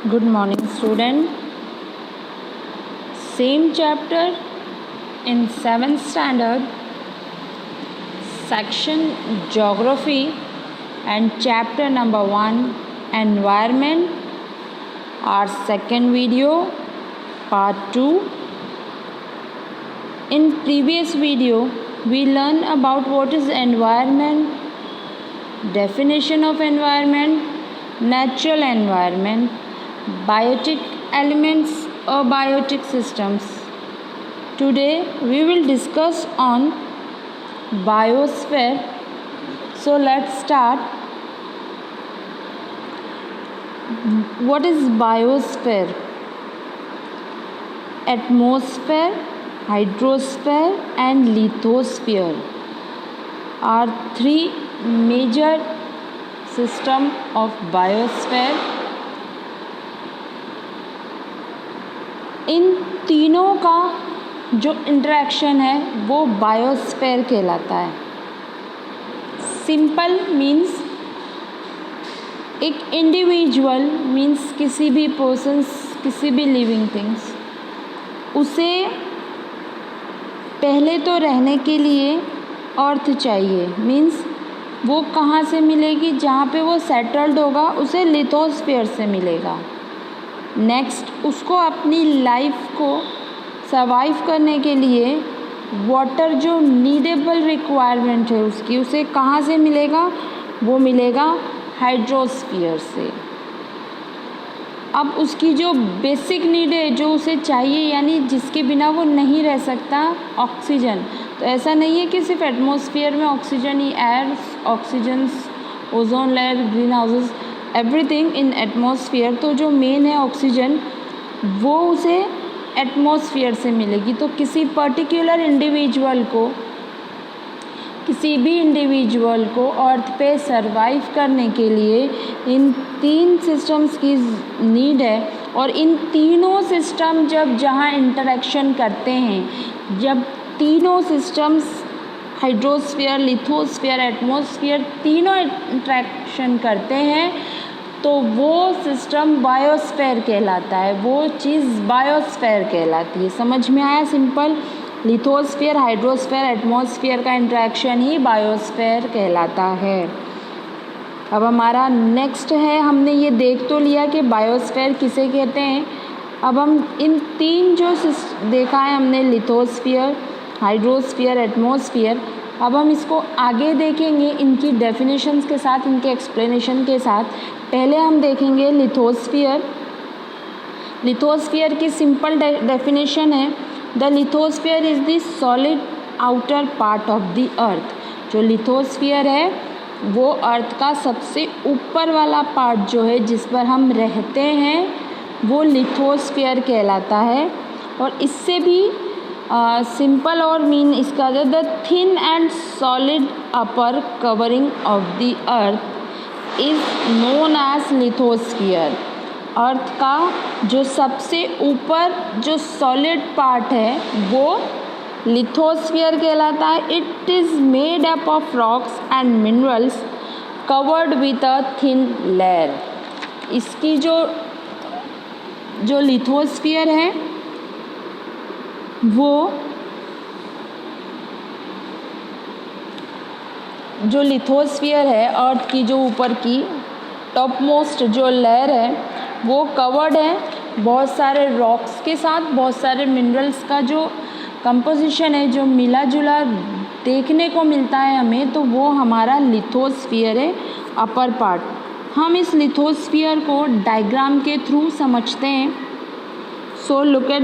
Good morning, student. Same chapter in 7th standard, section Geography, and chapter number 1, Environment. Our second video, part 2. In previous video, we learned about what is environment, definition of environment, natural environment, biotic elements or biotic systems. Today we will discuss on biosphere. So let's start. What is biosphere? Atmosphere, hydrosphere and lithosphere are three major system of biosphere. इन तीनों का जो interaction है वो biosphere कहलाता है. Simple means एक individual means किसी भी पर्सन्स, किसी भी लिविंग थिंग्स, उसे पहले तो रहने के लिए अर्थ चाहिए. मीन्स वो कहाँ से मिलेगी? जहाँ पे वो सेटल्ड होगा उसे लिथोस्फीयर से मिलेगा. नेक्स्ट, उसको अपनी लाइफ को सर्वाइव करने के लिए वाटर जो नीडेबल रिक्वायरमेंट है उसकी, उसे कहाँ से मिलेगा? वो मिलेगा हाइड्रोस्फीयर से. अब उसकी जो बेसिक नीड है, जो उसे चाहिए, यानी जिसके बिना वो नहीं रह सकता, ऑक्सीजन. तो ऐसा नहीं है कि सिर्फ एटमॉस्फेयर में oxygen he, air, oxygen, ozone layer, green houses, everything in atmosphere. तो जो मेन है ऑक्सीजन, वो उसे एटमॉस्फेयर से मिलेगी. तो किसी पर्टिकुलर इंडिविजुअल को, किसी भी इंडिविजुअल को अर्थ पे सरवाइव करने के लिए इन तीन सिस्टम्स की नीड है. और इन तीनों सिस्टम जब जहाँ इंटरेक्शन करते हैं, जब तीनों सिस्टम्स हाइड्रोस्फीयर, लिथोस्फीयर, एटमॉस्फेयर तीनों इंटरेक्शन करते हैं, तो वो सिस्टम बायोस्फीयर कहलाता है. वो चीज़ बायोस्फीयर कहलाती है. समझ में आया? सिंपल. लिथोस्फीयर, हाइड्रोस्फीयर, एटमॉस्फेयर का इंटरेक्शन ही बायोस्फीयर कहलाता है. अब हमारा नेक्स्ट है, हमने ये देख तो लिया कि बायोस्फीयर किसे कहते हैं. अब हम इन तीन जो देखा है हमने, लिथोस्फीयर, हाइड्रोस्फीयर, एटमॉस्फेयर, अब हम इसको आगे देखेंगे इनकी डेफिनेशंस के साथ, इनके एक्सप्लेनेशन के साथ. पहले हम देखेंगे लिथोस्फीयर. लिथोस्फीयर की सिंपल डेफिनेशन है, the lithosphere is the solid outer part of the अर्थ. जो लिथोस्फीयर है वो अर्थ का सबसे ऊपर वाला पार्ट जो है, जिस पर हम रहते हैं, वो लिथोस्फीयर कहलाता है. और इससे भी सिंपल और मीन इसका जो the thin and solid upper covering of the earth is known as lithosphere. Earth का जो सबसे ऊपर जो सॉलिड पार्ट है वो लिथोस्फीयर कहलाता है. It is made up of rocks and minerals covered with a thin layer. इसकी जो लिथोस्फीयर है वो जो लिथोस्फीयर है, अर्थ की जो ऊपर की टॉप मोस्ट जो लेयर है, वो कवर्ड है बहुत सारे रॉक्स के साथ. बहुत सारे मिनरल्स का जो कंपोजिशन है, जो मिला जुला देखने को मिलता है हमें, तो वो हमारा लिथोस्फीयर है, अपर पार्ट. हम इस लिथोस्फीयर को डायग्राम के थ्रू समझते हैं. So look at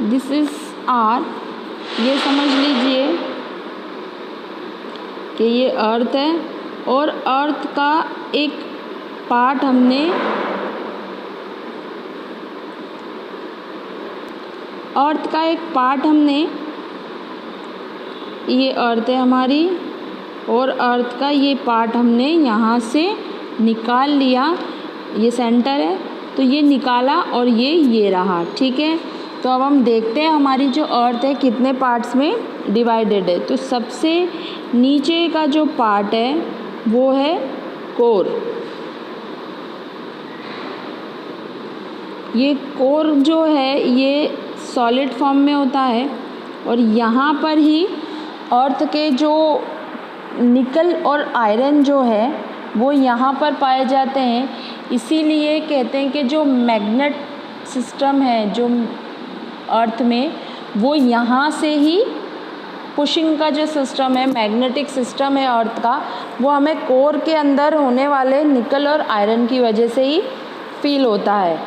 this is R. ये समझ लीजिए कि ये अर्थ है, और अर्थ का एक पार्ट हमने ये अर्थ है हमारी, और अर्थ का ये पार्ट हमने यहाँ से निकाल लिया. ये सेंटर है तो ये निकाला और ये रहा. ठीक है. तो अब हम देखते हैं हमारी जो अर्थ है कितने पार्ट्स में डिवाइडेड है. तो सबसे नीचे का जो पार्ट है वो है कोर, ये कोर जो है ये सॉलिड फॉर्म में होता है और यहाँ पर ही अर्थ के जो निकल और आयरन जो है वो यहाँ पर पाए जाते हैं। इसीलिए कहते हैं कि जो मैग्नेट सिस्टम है जो अर्थ में, वो यहाँ से ही पुशिंग का जो सिस्टम है, मैग्नेटिक सिस्टम है अर्थ का, वो हमें कोर के अंदर होने वाले निकल और आयरन की वजह से ही फील होता है।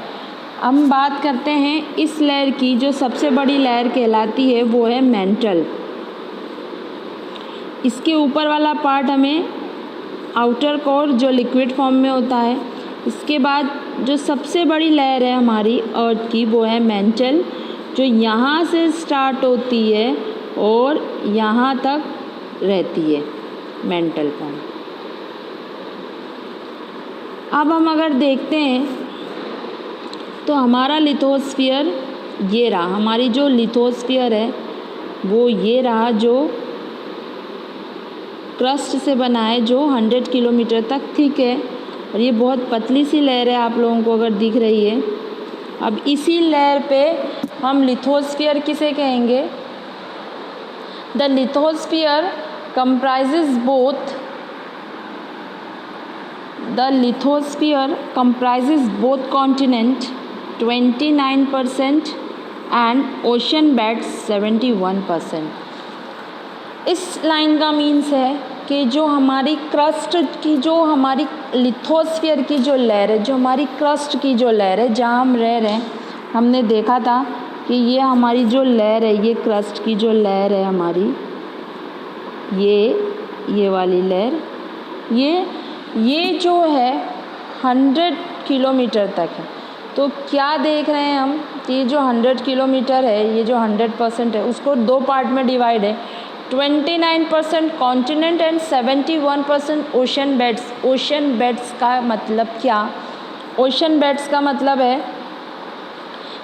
हम बात करते हैं इस लेयर की, जो सबसे बड़ी लेयर कहलाती है वो है मेंटल। इसके ऊपर वाला पार्ट हमें आउटर कोर जो लिक्विड फॉर्म में होता है। इसके बाद जो सबसे बड़ी लेयर है हमारी अर्थ की वो है मेंटल, जो यहाँ से स्टार्ट होती है और यहाँ तक रहती है, मेंटल फॉर्म। अब हम अगर देखते हैं तो हमारा लिथोस्फीयर ये रहा। हमारी जो लिथोस्फीयर है वो ये रहा, जो क्रस्ट से बना है, जो 100 किलोमीटर तक थिक है और ये बहुत पतली सी लेयर है, आप लोगों को अगर दिख रही है। अब इसी लेयर पे हम लिथोस्फीयर किसे कहेंगे? The lithosphere comprises both continent 29% and ocean beds 71%। इस लाइन का मीन्स है कि जो हमारी क्रस्ट की, जो हमारी लिथोस्फीयर की जो लेयर है, जो हमारी क्रस्ट की जो लेयर है जहाँ हम रह रहे हैं, हमने देखा था कि ये हमारी जो लेयर है, ये क्रस्ट की जो लेयर है हमारी, ये वाली लेयर, ये जो है 100 किलोमीटर तक है। तो क्या देख रहे हैं हम कि ये जो 100 किलोमीटर है, ये जो 100% है, उसको दो पार्ट में डिवाइड है। 29% continent and 71% ocean beds. Ocean beds का मतलब क्या? ओशन बेड्स का मतलब है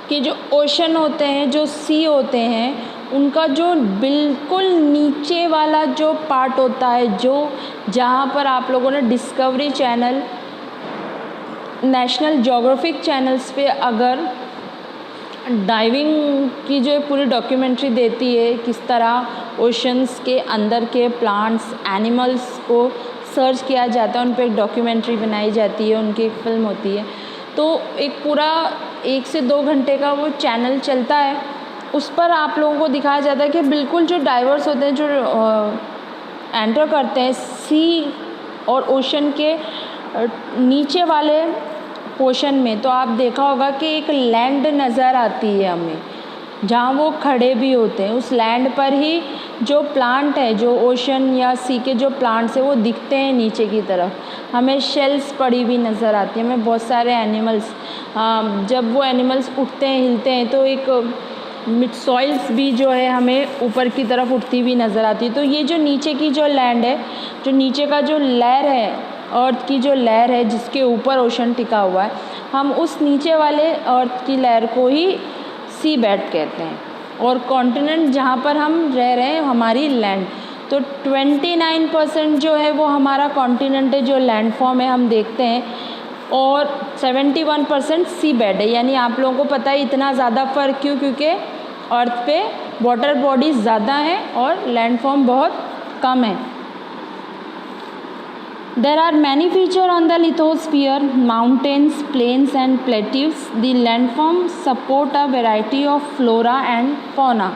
कि जो ओशन होते हैं, जो सी होते हैं, उनका जो बिल्कुल नीचे वाला जो पार्ट होता है, जो जहाँ पर आप लोगों ने discovery channel, national geographic channels पे अगर डाइविंग की जो पूरी डॉक्यूमेंट्री देती है, किस तरह ओशंस के अंदर के प्लांट्स, एनिमल्स को सर्च किया जाता है, उन पर एक डॉक्यूमेंट्री बनाई जाती है, उनकी एक फिल्म होती है। तो एक पूरा 1 से 2 घंटे का वो चैनल चलता है, उस पर आप लोगों को दिखाया जाता है कि बिल्कुल जो डाइवर्स होते हैं, जो एंटर करते हैं सी और ओशन के नीचे वाले पोर्शन में, तो आप देखा होगा कि एक लैंड नज़र आती है हमें, जहाँ वो खड़े भी होते हैं। उस लैंड पर ही जो प्लांट है, जो ओशन या सी के जो प्लांट्स हैं, वो दिखते हैं नीचे की तरफ। हमें शेल्स पड़ी हुई नज़र आती है, हमें बहुत सारे एनिमल्स, जब वो एनिमल्स उठते हैं, हिलते हैं, तो एक मिड सॉइल्स भी जो है हमें ऊपर की तरफ उठती हुई नज़र आती है। तो ये जो नीचे की जो लैंड है, जो नीचे का जो लेयर है, अर्थ की जो लेयर है जिसके ऊपर ओशन टिका हुआ है, हम उस नीचे वाले अर्थ की लेयर को ही सी बेड कहते हैं। और कॉन्टिनेंट जहाँ पर हम रह रहे हैं, हमारी लैंड, तो 29% जो है वो हमारा कॉन्टिनेंट है, जो लैंड फॉर्म है हम देखते हैं, और 71% सी बेड है। यानी आप लोगों को पता है इतना ज़्यादा फ़र्क क्यों? क्योंकि अर्थ पे वाटर बॉडीज़ ज़्यादा हैं और लैंड फॉर्म बहुत कम है। There are many features on the lithosphere: mountains, plains and plateaus. The landforms support a variety of flora and fauna.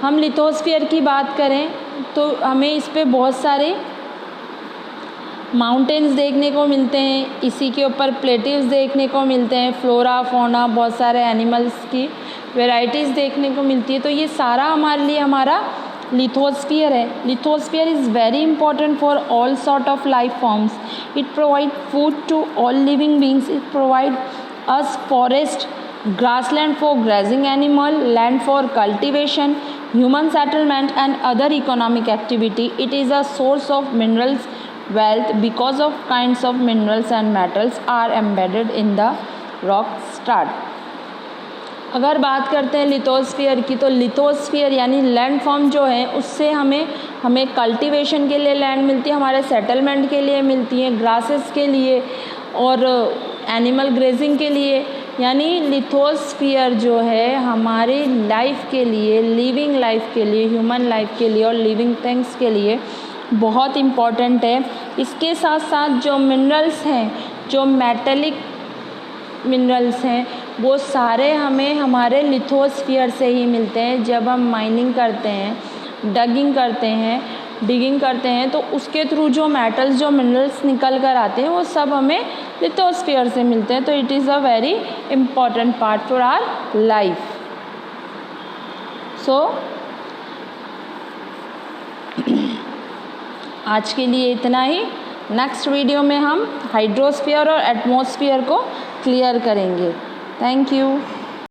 हम लिथोस्फीयर की बात करें तो हमें इस पे बहुत सारे माउंटेन्स देखने को मिलते हैं, इसी के ऊपर प्लेटिव्स देखने को मिलते हैं, फ्लोरा फौना, बहुत सारे एनिमल्स की वेराइटीज़ देखने को मिलती है। तो ये सारा हमारे लिए हमारा लिथोस्फीयर है। Lithosphere is very important for all sort of life forms. It provide food to all living beings. It provide us forest, grassland for grazing animal, land for cultivation, human settlement and other economic activity. It is a source of minerals wealth because of kinds of minerals and metals are embedded in the rock start. अगर बात करते हैं lithosphere की, तो lithosphere यानी land form जो है उससे हमें कल्टीवेशन के लिए लैंड मिलती है, हमारे सेटलमेंट के लिए मिलती है, ग्रासेस के लिए और एनिमल ग्रेजिंग के लिए, यानी लिथोस्फीयर जो है हमारी लाइफ के लिए, लिविंग लाइफ के लिए, ह्यूमन लाइफ के लिए और लिविंग थिंग्स के लिए बहुत इम्पॉर्टेंट है। इसके साथ साथ जो मिनरल्स हैं, जो मेटेलिक मिनरल्स हैं, वो सारे हमें हमारे लिथोस्फीयर से ही मिलते हैं। जब हम माइनिंग करते हैं, डिगिंग करते हैं तो उसके थ्रू जो मेटल्स, जो मिनरल्स निकल कर आते हैं वो सब हमें लिथोस्फीयर से मिलते हैं। तो it is a very important part for our life. So आज के लिए इतना ही। नेक्स्ट वीडियो में हम हाइड्रोस्फीयर और एटमॉस्फेयर को क्लियर करेंगे। Thank you.